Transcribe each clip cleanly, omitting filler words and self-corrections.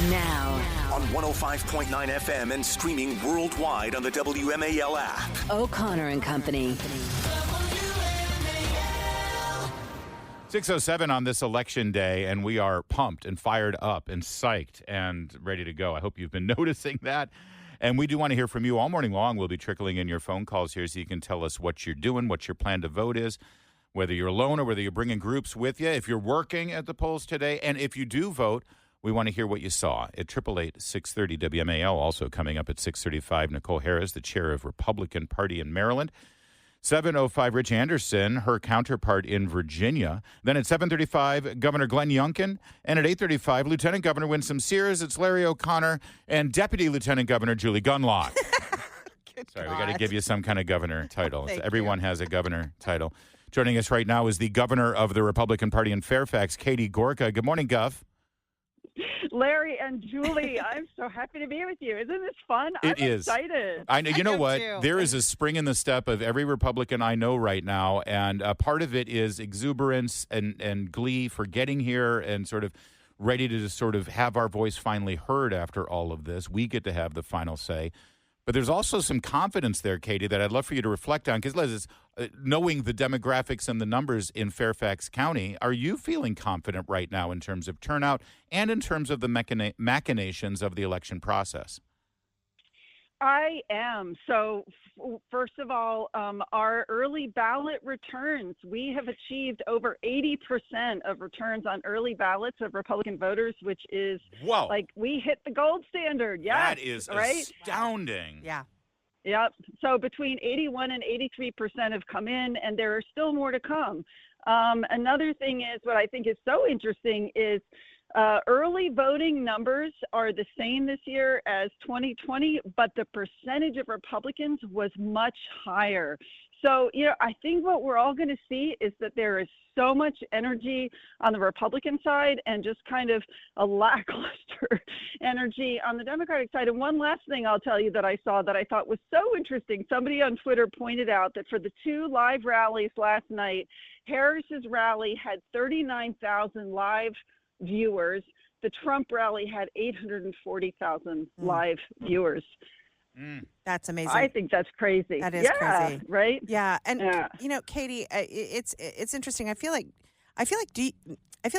Now. On 105.9 FM and streaming worldwide on the WMAL app. O'Connor and Company. 6:07 on this election day, and we are pumped and fired up and psyched and ready to go. I hope you've been noticing that. And we do want to hear from you all morning long. We'll be trickling in your phone calls here so you can tell us what you're doing, what your plan to vote is, whether you're alone or whether you're bringing groups with you, if you're working at the polls today. And if you do vote, we want to hear what you saw at 888-630 WMAL. Also coming up at 6:35, Nicole Harris, the chair of Republican Party in Maryland. 7:05, Rich Anderson, her counterpart in Virginia. Then at 7:35, Governor Glenn Youngkin. And at 8:35, Lieutenant Governor Winsome Sears. It's Larry O'Connor and Deputy Lieutenant Governor Julie Gunlock. Sorry, we got to give you some kind of governor title. Everyone has a governor title. Joining us right now is the governor of the Republican Party in Fairfax, Katie Gorka. Good morning, Guff. Larry and Julie, I'm so happy to be with you. Isn't this fun? I'm excited. I know. You know what? Too. There is a spring in the step of every Republican I know right now, and part of it is exuberance and glee for getting here and sort of ready to just sort of have our voice finally heard after all of this. We get to have the final say. But there's also some confidence there, Katie, that I'd love for you to reflect on. Because, Liz, knowing the demographics and the numbers in Fairfax County, are you feeling confident right now in terms of turnout and in terms of the machinations of the election process? I am. So, first of all, our early ballot returns, we have achieved over 80% of returns on early ballots of Republican voters, which is like we hit the gold standard. Yes, that is right? Astounding. Yeah. Yep. So between 81 and 83% have come in, and there are still more to come. Another thing is what I think is so interesting is early voting numbers are the same this year as 2020, but the percentage of Republicans was much higher. So, I think what we're all going to see is that there is so much energy on the Republican side and just kind of a lackluster energy on the Democratic side. And one last thing I'll tell you that I saw that I thought was so interesting. Somebody on Twitter pointed out that for the two live rallies last night, Harris's rally had 39,000 live viewers. The Trump rally had 840,000 live viewers. That's amazing. I think that's crazy. That is crazy, right? Yeah, and Katie, it's interesting. I feel like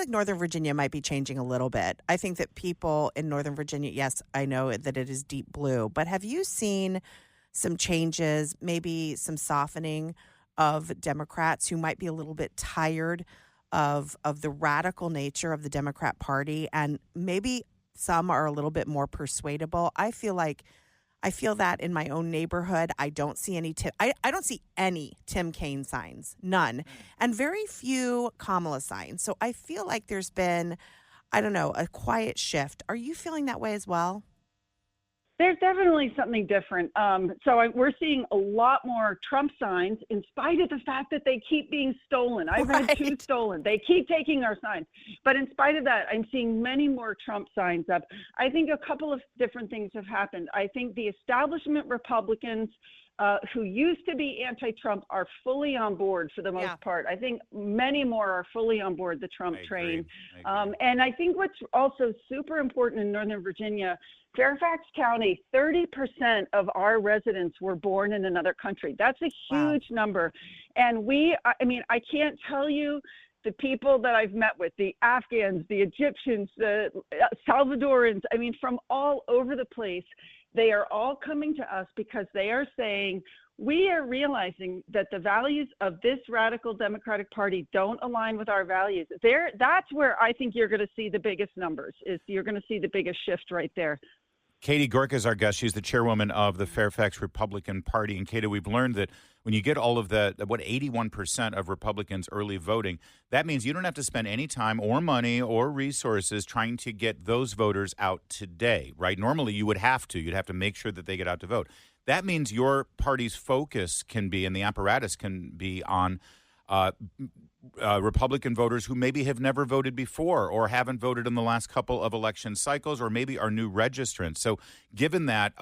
Northern Virginia might be changing a little bit. I think that people in Northern Virginia, yes, I know that it is deep blue, but have you seen some changes, maybe some softening of Democrats who might be a little bit tired of the radical nature of the Democrat Party, and maybe some are a little bit more persuadable? I feel that in my own neighborhood. I don't see any I don't see any Tim Kaine signs, none, and very few Kamala signs. So I feel like there's been, a quiet shift. Are you feeling that way as well? There's definitely something different. We're seeing a lot more Trump signs in spite of the fact that they keep being stolen. I've read 2 stolen. They keep taking our signs. But in spite of that, I'm seeing many more Trump signs up. I think a couple of different things have happened. I think the establishment Republicans who used to be anti-Trump are fully on board for the most part. I think many more are fully on board the Trump train. And I think what's also super important in Northern Virginia, Fairfax County, 30% of our residents were born in another country. That's a huge number. And I can't tell you the people that I've met with, the Afghans, the Egyptians, the Salvadorans, from all over the place. They are all coming to us because they are saying, we are realizing that the values of this radical Democratic Party don't align with our values. That's where I think you're going to see the biggest numbers, is you're going to see the biggest shift right there. Katie Gorka is our guest. She's the chairwoman of the Fairfax Republican Party. And Katie, we've learned that when you get all of that, 81% of Republicans early voting, that means you don't have to spend any time or money or resources trying to get those voters out today, right? Normally you would have to. You'd have to make sure that they get out to vote. That means your party's focus can be, and the apparatus can be, on Republican voters who maybe have never voted before or haven't voted in the last couple of election cycles or maybe are new registrants. So given that,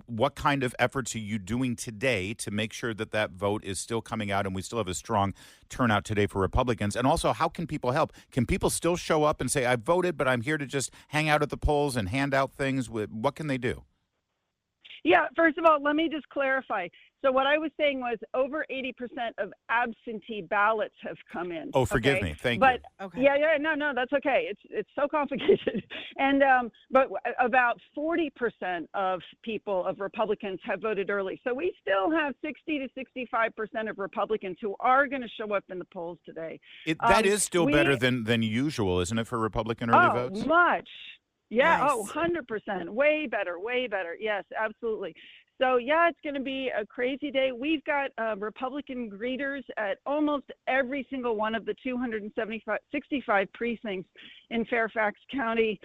what kind of efforts are you doing today to make sure that that vote is still coming out and we still have a strong turnout today for Republicans? And also, how can people help? Can people still show up and say, I voted, but I'm here to just hang out at the polls and hand out things? What can they do? Yeah, first of all, let me just clarify. So what I was saying was over 80% of absentee ballots have come in. Oh, forgive me. Thank you. Okay. Yeah, no, that's okay. It's so complicated. And but about 40% of Republicans have voted early. So we still have 60 to 65% of Republicans who are going to show up in the polls today. That is still better than usual, isn't it, for Republican early votes? Much. Yeah. Nice. Oh, 100%. Way better. Way better. Yes, absolutely. So, yeah, it's going to be a crazy day. We've got Republican greeters at almost every single one of the 265 precincts in Fairfax County.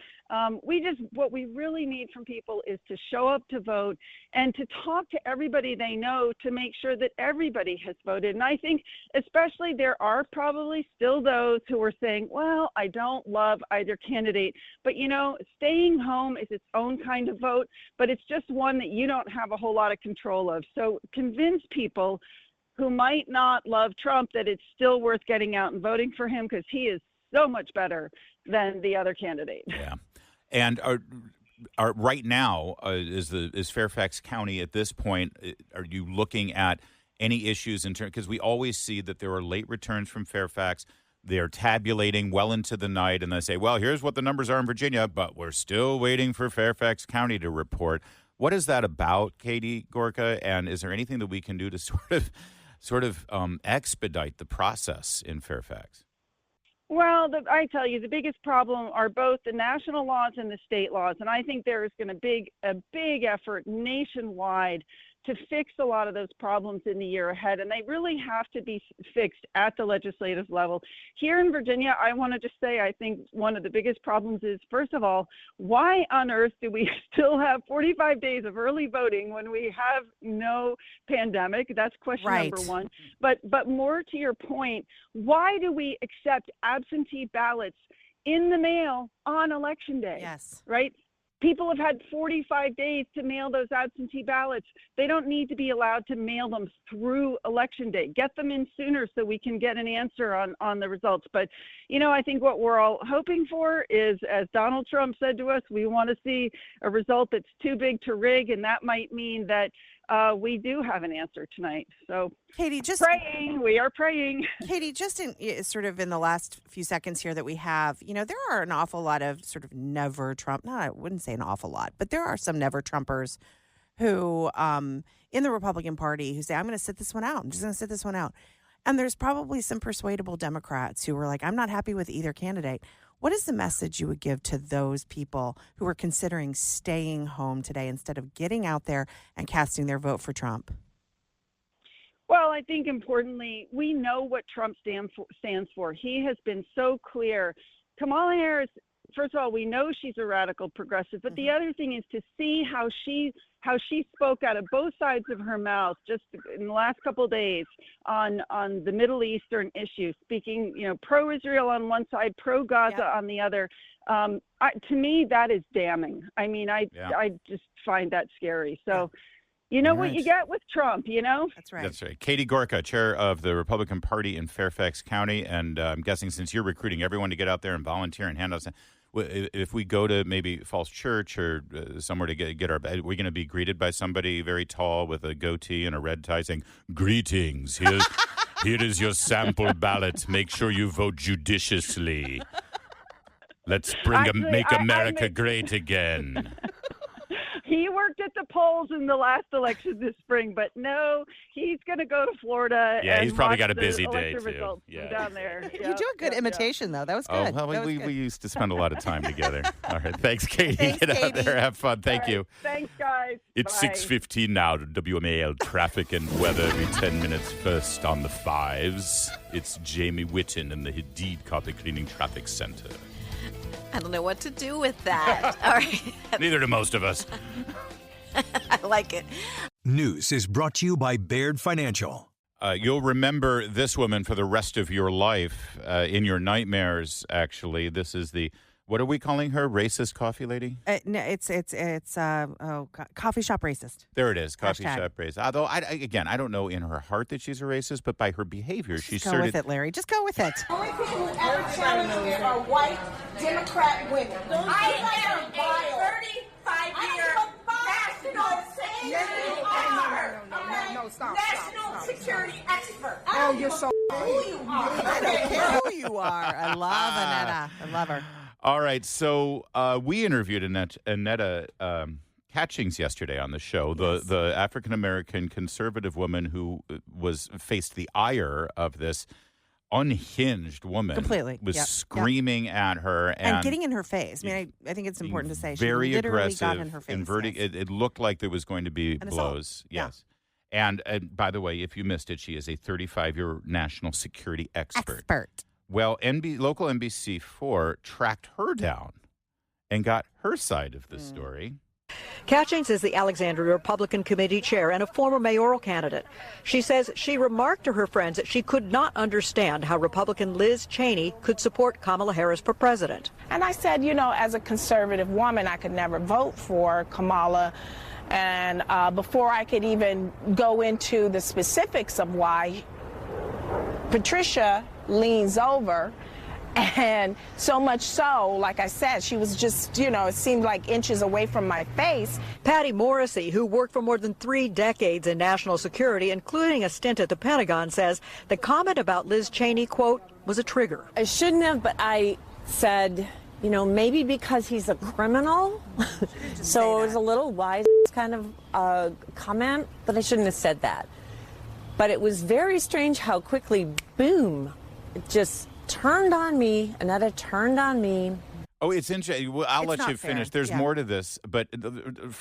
What we really need from people is to show up to vote and to talk to everybody they know to make sure that everybody has voted. And I think especially there are probably still those who are saying, well, I don't love either candidate. But, staying home is its own kind of vote, but it's just one that you don't have a whole lot of control of. So convince people who might not love Trump that it's still worth getting out and voting for him because he is so much better than the other candidate. Yeah. And are right now, is Fairfax County at this point, are you looking at any issues in terms, because we always see that there are late returns from Fairfax. They're tabulating well into the night, and they say, well, here's what the numbers are in Virginia, but we're still waiting for Fairfax County to report. What is that about, Katie, Gorka? And is there anything that we can do to sort of expedite the process in Fairfax? Well, I tell you, the biggest problem are both the national laws and the state laws. And I think there is going to be a big effort nationwide to fix a lot of those problems in the year ahead. And they really have to be fixed at the legislative level. Here in Virginia, I want to just say, I think one of the biggest problems is, first of all, why on earth do we still have 45 days of early voting when we have no pandemic? That's question number one. But more to your point, why do we accept absentee ballots in the mail on Election Day? Yes. Right? People have had 45 days to mail those absentee ballots. They don't need to be allowed to mail them through Election Day. Get them in sooner so we can get an answer on the results. But, I think what we're all hoping for is, as Donald Trump said to us, we want to see a result that's too big to rig, and that might mean that we do have an answer tonight. So, Katie, we are praying. Katie, just in the last few seconds here that we have, there are an awful lot of sort of never Trump. No, I wouldn't say an awful lot, but there are some never Trumpers who, in the Republican Party, who say, I'm going to sit this one out. I'm just going to sit this one out. And there's probably some persuadable Democrats who are like, I'm not happy with either candidate. What is the message you would give to those people who are considering staying home today instead of getting out there and casting their vote for Trump? Well, I think importantly, we know what Trump stands for. He has been so clear. Kamala Harris, first of all, we know she's a radical progressive, but the other thing is to see how she spoke out of both sides of her mouth just in the last couple of days on the Middle Eastern issue, speaking, pro-Israel on one side, pro-Gaza on the other. To me, that is damning. I mean, I just find that scary. So, what you get with Trump, That's right. That's right. Katie Gorka, chair of the Republican Party in Fairfax County. And I'm guessing since you're recruiting everyone to get out there and volunteer and hand out, if we go to maybe Falls Church or somewhere to get our, we're going to be greeted by somebody very tall with a goatee and a red tie saying, "Greetings, here is your sample ballot. Make sure you vote judiciously. Let's make America great again." He worked at the polls in the last election this spring, but no, he's going to go to Florida. Yeah, he's probably got a busy day too. Yeah, down there. You do a good imitation, though. That was good. Oh, well, we used to spend a lot of time together. All right, thanks, Katie. Get out there, have fun. Thank you. Thanks, guys. It's Bye. 6:15 now. WMAL traffic and weather. Every 10 minutes first on the fives. It's Jamie Whitten in the Hadid Carpet Cleaning Traffic Center. I don't know what to do with that. All right. Neither do most of us. I like it. News is brought to you by Baird Financial. You'll remember this woman for the rest of your life, in your nightmares, actually. This is what are we calling her? Racist coffee lady? No, it's coffee shop racist. There it is, coffee Hashtag. shop racist. Although, I don't know in her heart that she's a racist, but by her behavior, she's Just go with it, Larry. Just go with it. Only people who ever challenge me are white Democrat women. I am a 35-year national security expert. Oh, you're so. Who you are. I don't care who you are. I love Annetta. I love her. All right, so we interviewed Annetta Catchings yesterday on the show, the African-American conservative woman who faced the ire of this unhinged woman. Completely. Was Yep. screaming at her. And getting in her face. I mean, I think it's important to say. Very she literally aggressive. got in her face. Yes. It looked like there was going to be An blows. assault. Yeah. Yes. And by the way, if you missed it, she is a 35-year national security expert. Well, local NBC4 tracked her down and got her side of the story. Catchings is the Alexandria Republican Committee chair and a former mayoral candidate. She says she remarked to her friends that she could not understand how Republican Liz Cheney could support Kamala Harris for president. And I said, as a conservative woman, I could never vote for Kamala. And before I could even go into the specifics of why, Patricia leans over. And so much so, like I said, she was just, it seemed like inches away from my face. Patty Morrissey, who worked for more than 3 decades in national security, including a stint at the Pentagon, says the comment about Liz Cheney, quote, was a trigger. I shouldn't have, but I said, maybe because he's a criminal. So it was a little wise kind of comment, but I shouldn't have said that. But it was very strange how quickly, boom, it just turned on me. Annetta turned on me. Oh, it's interesting. Well, I'll let you finish. Fair. There's more to this, but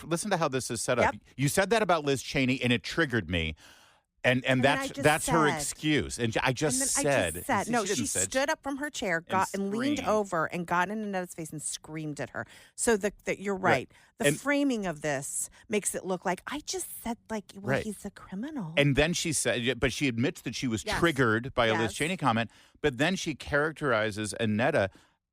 listen to how this is set up. Yep. You said that about Liz Cheney, and it triggered me. And that's her excuse. And I just said. No, she stood up from her chair, and leaned over and got in Annetta's face and screamed at her. So you're right. The framing of this makes it look like I just said, he's a criminal. And then she said, but she admits that she was triggered by a Liz Cheney comment. But then she characterizes Annetta.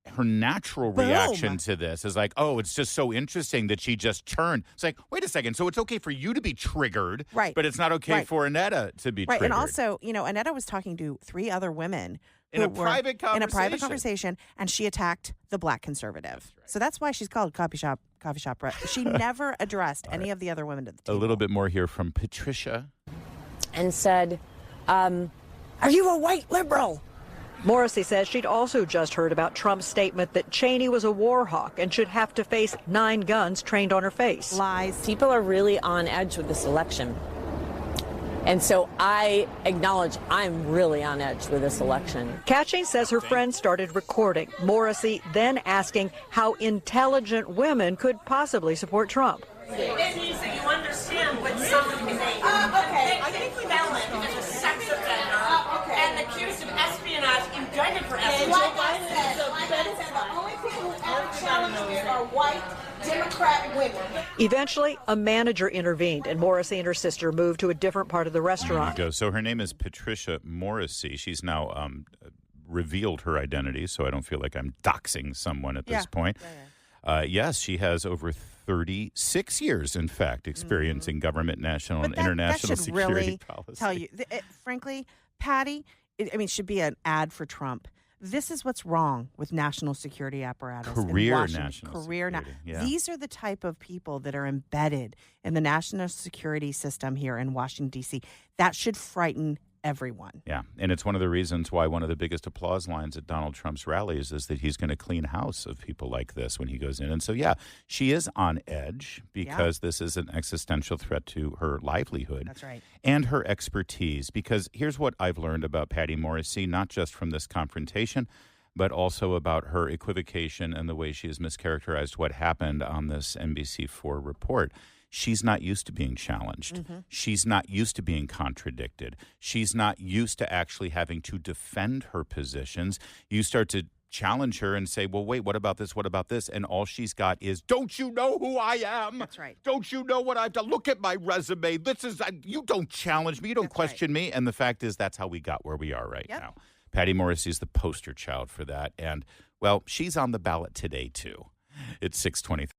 Her natural reaction to this is like, oh, it's just so interesting that she just turned. It's like, wait a second. So it's okay for you to be triggered, right? But it's not okay for Annetta to be triggered. And also, Annetta was talking to 3 other women in a private conversation, and she attacked the black conservative. So that's why she's called coffee shop. She never addressed any of the other women at the table. A little bit more here from Patricia, and said, "Are you a white liberal?" Morrissey says she'd also just heard about Trump's statement that Cheney was a war hawk and should have to face 9 guns trained on her face. Lies. People are really on edge with this election. And so I acknowledge I'm really on edge with this election. Catchings says her friend started recording. Morrissey then asking how intelligent women could possibly support Trump. It means that you understand what someone is saying. Okay. I think felon is a sex offender and accused of espionage, indicted for espionage. Like I said, the only people who ever challenge me are white Democrat women. Eventually, a manager intervened, and Morrissey and her sister moved to a different part of the restaurant. There you go. So her name is Patricia Morrissey. She's now revealed her identity, so I don't feel like I'm doxing someone at this point. Yes, she has over 36 years, in fact, experience in government, national, and international security really policy. Tell you, frankly, Patty, should be an ad for Trump. This is what's wrong with national security apparatus. Career national security. These are the type of people that are embedded in the national security system here in Washington, D.C. That should frighten everyone. Yeah, and it's one of the reasons why one of the biggest applause lines at Donald Trump's rallies is that he's going to clean house of people like this when he goes in. And so, she is on edge because this is an existential threat to her livelihood. That's right. And her expertise. Because here's what I've learned about Patty Morrissey, not just from this confrontation, but also about her equivocation and the way she has mischaracterized what happened on this NBC4 report. She's not used to being challenged. Mm-hmm. She's not used to being contradicted. She's not used to actually having to defend her positions. You start to challenge her and say, well, wait, what about this? What about this? And all she's got is, don't you know who I am? That's right. Don't you know what I've done? Look at my resume. You don't challenge me. You don't question me. And the fact is, that's how we got where we are right now. Patty Morrissey is the poster child for that. And, well, she's on the ballot today, too. It's 6:23.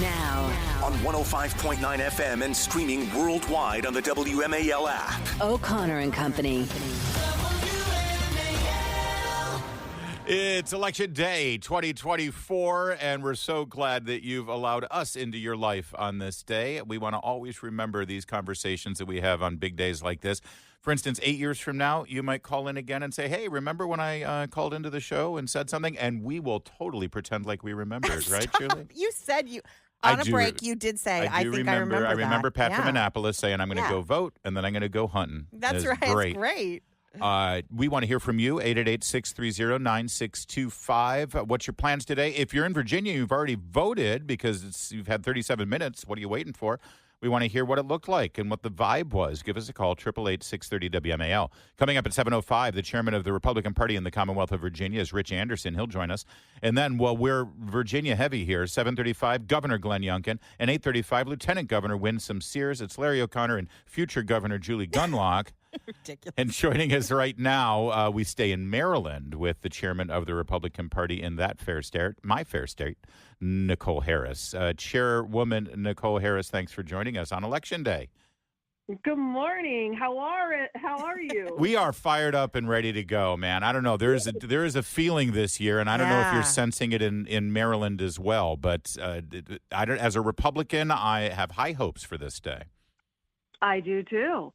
Now on 105.9 FM and streaming worldwide on the WMAL app. O'Connor and Company. It's Election Day 2024, and we're so glad that you've allowed us into your life on this day. We want to always remember these conversations that we have on big days like this. For instance, 8 years from now, you might call in again and say, hey, remember when I called into the show and said something? And we will totally pretend like we remembered, right, Julie? You said on a break, you did say, I think I remember that. I remember Pat from Annapolis saying, I'm going to go vote, and then I'm going to go hunting. That's right. It's great. We want to hear from you, 888-630-9625. What's your plans today? If you're in Virginia, you've already voted because you've had 37 minutes. What are you waiting for? We want to hear what it looked like and what the vibe was. Give us a call, 888-630-WMAL. Coming up at 7:05, the chairman of the Republican Party in the Commonwealth of Virginia is Rich Anderson. He'll join us. And then, well, we're Virginia heavy here, 7:35, Governor Glenn Youngkin, and 8:35, Lieutenant Governor Winsome Sears. It's Larry O'Connor and future Governor Julie Gunlock. Ridiculous. And joining us right now, we stay in Maryland with the chairman of the Republican Party in that fair state, my fair state, Nicole Harris. Chairwoman Nicole Harris, thanks for joining us on Election Day. Good morning. How are you? We are fired up and ready to go, man. I don't know. There is a feeling this year, and I don't know if you're sensing it in Maryland as well. But as a Republican, I have high hopes for this day. I do too.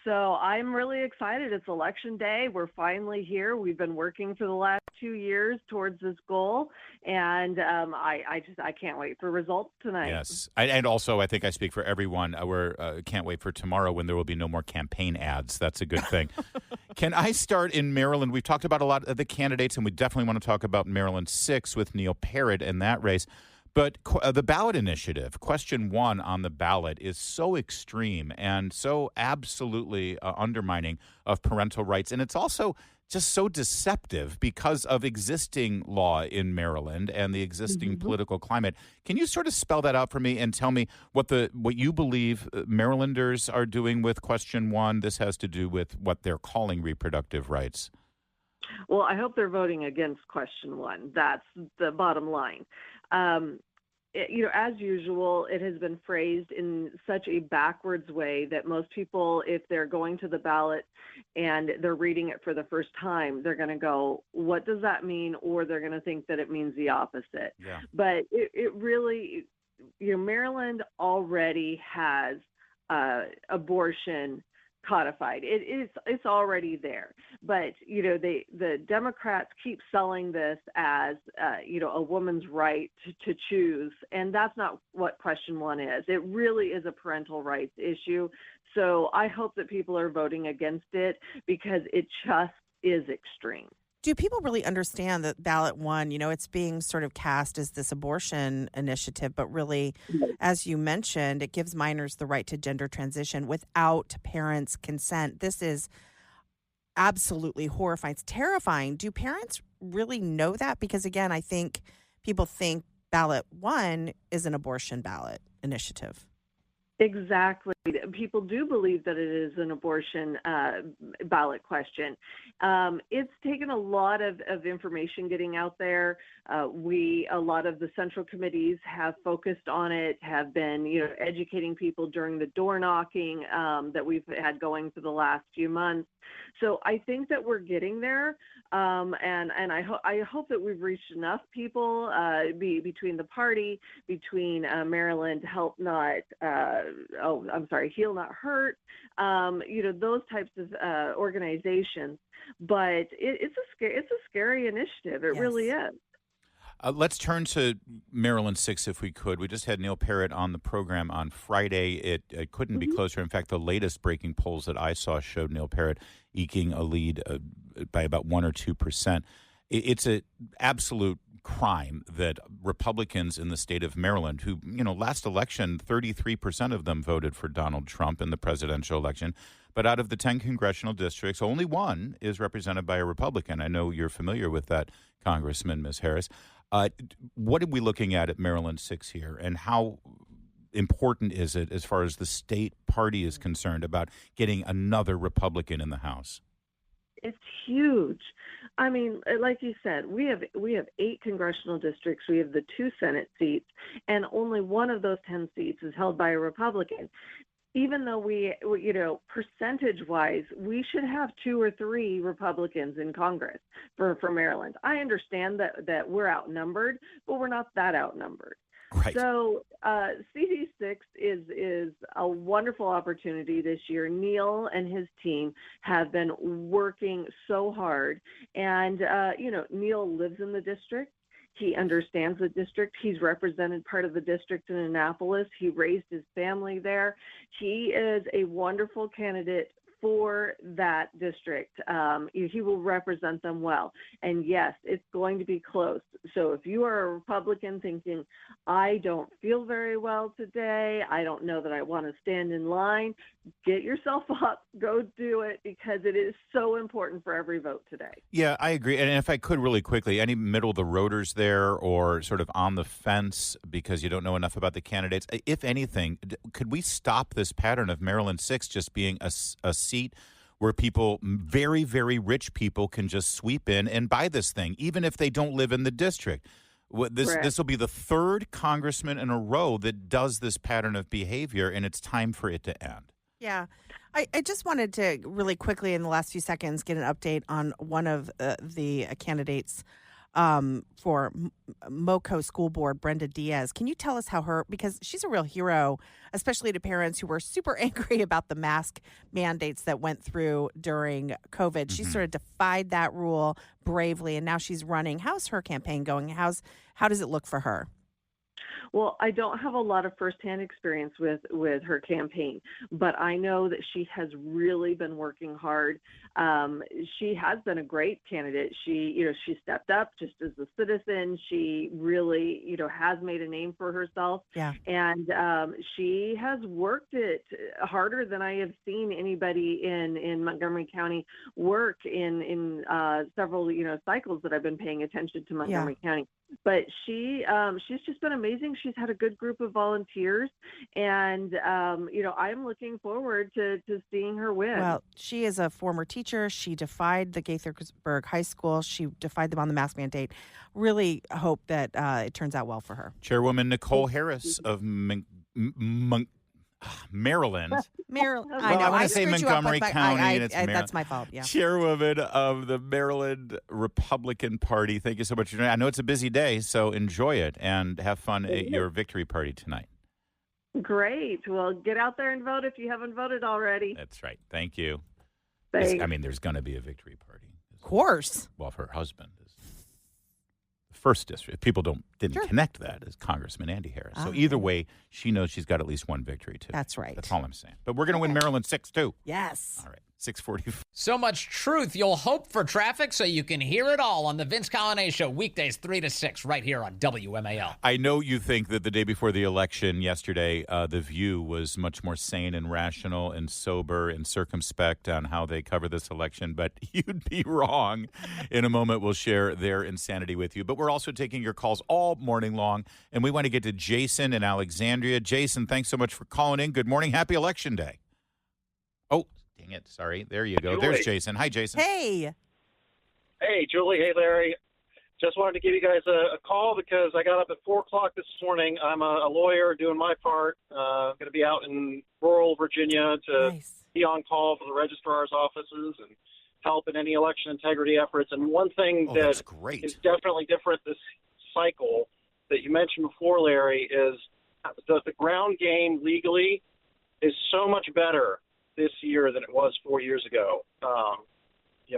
So I'm really excited. It's Election Day. We're finally here. We've been working for the last 2 years towards this goal, and I can't wait for results tonight. Yes, and also I think I speak for everyone. Can't wait for tomorrow when there will be no more campaign ads. That's a good thing. Can I start in Maryland? We've talked about a lot of the candidates, and we definitely want to talk about Maryland 6 with Neil Parrott in that race. But the ballot initiative, question 1 on the ballot, is so extreme and so absolutely undermining of parental rights. And it's also just so deceptive because of existing law in Maryland and the existing political climate. Can you sort of spell that out for me and tell me what you believe Marylanders are doing with question 1? This has to do with what they're calling reproductive rights. Well, I hope they're voting against question 1. That's the bottom line. As usual, it has been phrased in such a backwards way that most people, if they're going to the ballot and they're reading it for the first time, they're going to go, what does that mean? Or they're going to think that it means the opposite. Yeah. But it really, Maryland already has abortion codified. It's already there. But the Democrats keep selling this as a woman's right to choose, and that's not what question 1 is. It really is a parental rights issue. So I hope that people are voting against it because it just is extreme. Do people really understand that ballot 1, it's being sort of cast as this abortion initiative, but really, as you mentioned, it gives minors the right to gender transition without parents' consent. This is absolutely horrifying. It's terrifying. Do parents really know that? Because, again, I think people think ballot 1 is an abortion ballot initiative. Exactly. People do believe that it is an abortion ballot question. It's taken a lot of information getting out there. A lot of the central committees have focused on it, have been, educating people during the door knocking that we've had going for the last few months. So I think that we're getting there, and I hope that we've reached enough people between the party, between Maryland Heal Not Hurt, those types of organizations. But it's a scary initiative. It really is. Let's turn to Maryland 6, if we could. We just had Neil Parrott on the program on Friday. It couldn't be closer. In fact, the latest breaking polls that I saw showed Neil Parrott eking a lead by about 1 or 2%. It's an absolute crime that Republicans in the state of Maryland, who, last election, 33% of them voted for Donald Trump in the presidential election. But out of the 10 congressional districts, only 1 is represented by a Republican. I know you're familiar with that Congressman, Ms. Harris. What are we looking at Maryland 6 here, and how important is it as far as the state party is concerned about getting another Republican in the House? It's huge. I mean, like you said, we have 8 congressional districts. We have the 2 Senate seats, and only one of those 10 seats is held by a Republican. Even though we percentage-wise, we should have 2 or 3 Republicans in Congress for Maryland. I understand that we're outnumbered, but we're not that outnumbered. Right. So CD6 is a wonderful opportunity this year. Neil and his team have been working so hard. And, Neil lives in the district. He understands the district. He's represented part of the district in Annapolis. He raised his family there. He is a wonderful candidate for that district. He will represent them well. And yes, it's going to be close. So if you are a Republican thinking, I don't feel very well today, I don't know that I want to stand in line, get yourself up, go do it, because it is so important for every vote today. Yeah, I agree. And if I could really quickly, any middle of the roaders there or sort of on the fence because you don't know enough about the candidates, if anything, could we stop this pattern of Maryland 6 just being a seat where people, very, very rich people, can just sweep in and buy this thing, even if they don't live in the district? This will be the 3rd congressman in a row that does this pattern of behavior, and it's time for it to end. Yeah. I just wanted to really quickly in the last few seconds get an update on one of the candidates for MoCo School Board, Brenda Diaz. Can you tell us how because she's a real hero, especially to parents who were super angry about the mask mandates that went through during COVID. Mm-hmm. She sort of defied that rule bravely, and now she's running. How's her campaign going? How does it look for her? Well, I don't have a lot of firsthand experience with her campaign, but I know that she has really been working hard. She has been a great candidate. She stepped up just as a citizen. She really, has made a name for herself. Yeah. And she has worked it harder than I have seen anybody in Montgomery County work in several, cycles that I've been paying attention to Montgomery County. But she's just been amazing. She's had a good group of volunteers, and I'm looking forward to seeing her win. Well, she is a former teacher. She defied the Gaithersburg High School. She defied them on the mask mandate. Really hope that it turns out well for her. Chairwoman Nicole Harris of Maryland. Maryland. Well, I know. I want to say Montgomery County, and it's Maryland. That's my fault. Yeah. Chairwoman of the Maryland Republican Party. Thank you so much. I know it's a busy day, so enjoy it and have fun at your victory party tonight. Great. Well, get out there and vote if you haven't voted already. That's right. Thank you. Thanks. There's going to be a victory party. Of course. Well, her husband is the first district. If people didn't connect that as Congressman Andy Harris. So either way, she knows she's got at least one victory, too. That's right. That's all I'm saying. But we're going to win Maryland 6, too. Yes. All right. 6:45. So much truth, you'll hope for traffic so you can hear it all on the Vince Colonnade Show, weekdays 3 to 6, right here on WMAL. I know you think that the day before the election yesterday, The View was much more sane and rational and sober and circumspect on how they cover this election, but you'd be wrong. In a moment, we'll share their insanity with you. But we're also taking your calls all morning long, and we want to get to Jason in Alexandria. Jason, thanks so much for calling in. Good morning. Happy Election Day. Oh, dang it. Sorry. There you go. Julie. There's Jason. Hi, Jason. Hey. Hey, Julie. Hey, Larry. Just wanted to give you guys a call because I got up at 4 o'clock this morning. I'm a lawyer doing my part. Going to be out in rural Virginia to be on call for the registrar's offices and help in any election integrity efforts. And one thing that is definitely different this cycle that you mentioned before, Larry, is the ground game legally is so much better this year than it was 4 years ago.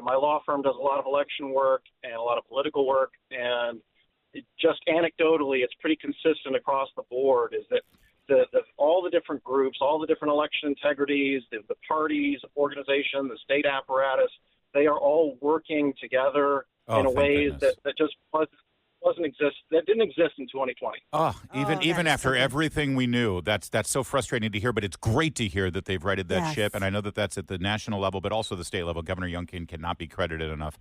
My law firm does a lot of election work and a lot of political work, and just anecdotally, it's pretty consistent across the board, is that all the different groups, all the different election integrities, the parties, organization, the state apparatus, they are all working together in a ways that just didn't exist in 2020. Even after everything we knew, that's so frustrating to hear, but it's great to hear that they've righted that ship, and I know that that's at the national level, but also the state level. Governor Youngkin cannot be credited enough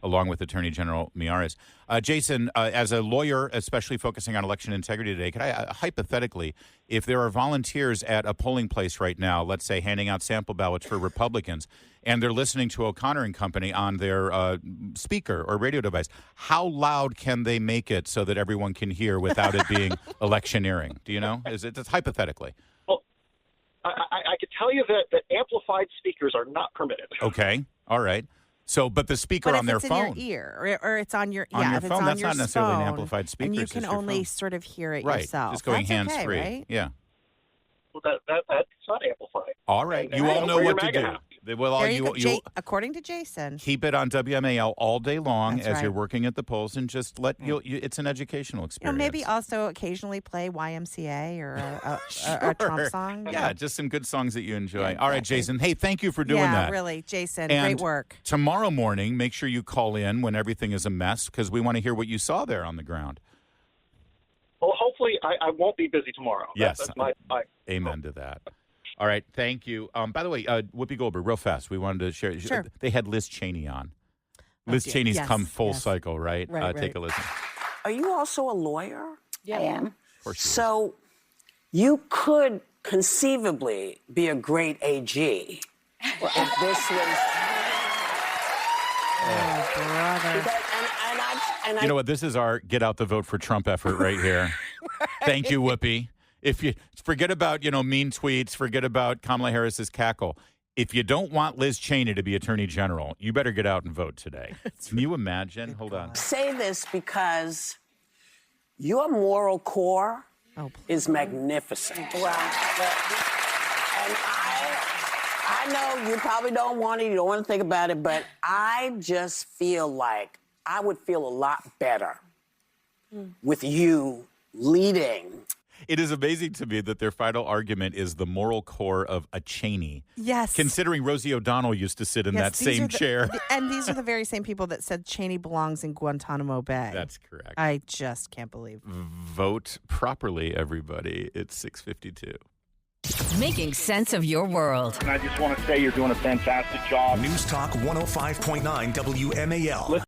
along with Attorney General Miyares. Jason, as a lawyer, especially focusing on election integrity today, could I hypothetically, if there are volunteers at a polling place right now, let's say handing out sample ballots for Republicans, and they're listening to O'Connor and Company on their speaker or radio device, how loud can they make it so that everyone can hear without it being electioneering? Do you know? Is it just hypothetically? Well, I could tell you that amplified speakers are not permitted. Okay. All right. So, but the speaker on their phone. In your ear, or it's on your on your if phone, it's on that's your not necessarily phone, an amplified speaker. and you it's can just your only phone. sort of hear it right. yourself. Just going That's hands okay, free. right? Yeah. Well, that's not amplified. All right. And You all know wear your what to MAGA do. hat. Well, There you go. According to Jason. keep it on WMAL all day long That's as right. you're working at the polls, and just let it's an educational experience. Maybe also occasionally play YMCA or a Trump song. Yeah, just some good songs that you enjoy. All right, Jason. Hey, thank you for doing that. Yeah, really, Jason. And great work. Tomorrow morning, make sure you call in when everything is a mess, because we want to hear what you saw there on the ground. Well, hopefully I won't be busy tomorrow. Yes. That's my Amen to that. All right, thank you. By the way, Whoopi Goldberg, real fast, we wanted to share. Sure. They had Liz Cheney on. Liz dear. Cheney's Yes, come full yes. cycle, right? Right, Take a listen. Are you also a lawyer? Yeah. I am. Of course she is. So you could conceivably be a great AG if this was. Oh, brother. You know what? This is our get out the vote for Trump effort right here. Thank you, Whoopi. If you forget about, mean tweets, forget about Kamala Harris's cackle. If you don't want Liz Cheney to be Attorney General, you better get out and vote today. Can you imagine? Hold on. Say this because your moral core is magnificent. Well, and I know you probably don't want it, you don't want to think about it, but I just feel like I would feel a lot better with you leading. It is amazing to me that their final argument is the moral core of a Cheney. Yes. Considering Rosie O'Donnell used to sit in that these same are the- chair. And these are the very same people that said Cheney belongs in Guantanamo Bay. That's correct. I just can't believe. Vote properly, everybody. It's 6:52. Making sense of your world. And I just want to say you're doing a fantastic job. News Talk 105.9 WMAL.